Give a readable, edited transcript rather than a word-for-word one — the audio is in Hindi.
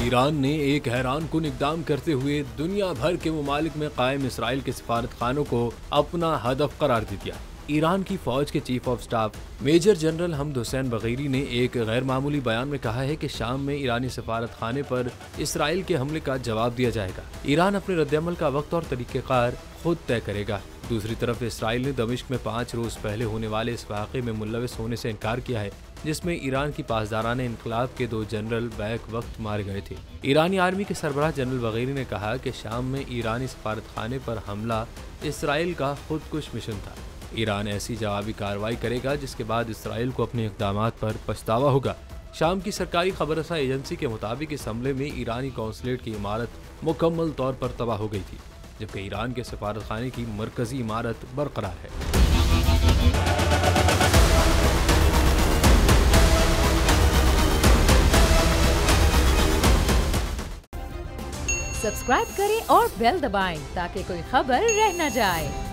ईरान ने एक हैरानकुन इक़दाम करते हुए दुनिया भर के ममालिक में कायम इसराइल के सफारत खानों को अपना हदफ करार दे दिया। ईरान की फौज के chief of staff major general Hamad Hossein Bagheri ने एक गैर मामूली बयान में कहा है कि शाम में ईरानी सफारत खाने पर इसराइल के हमले का जवाब दिया जाएगा। ईरान अपने रद्दअमल का वक्त और तरीक़ेकार खुद तय करेगा। दूसरी तरफ इसराइल ने दमिश्क में 5 रोज पहले होने वाले इस वाक़े में मुल्लविस होने से इनकार किया है, जिसमें ईरान की पासदाराना इनकलाब के 2 जनरल बैक वक्त मारे गए थे। ईरानी आर्मी के सरबराह जनरल बगीरी ने कहा कि शाम में ईरानी सफारत खाने पर हमला इसराइल का खुदकुश मिशन था। ईरान ऐसी जवाबी कार्रवाई करेगा जिसके बाद इसराइल को अपने इक़दामात पर पछतावा होगा। शाम की सरकारी खबररसा एजेंसी के मुताबिक इस हमले में ईरानी कौंसलेट की इमारत मुकम्मल तौर पर तबाह हो गई थी, जबकि ईरान के सफारत खाने की मरकजी इमारत बरकरार है। सब्सक्राइब करें और बेल दबाएं ताकि कोई खबर रह न जाए।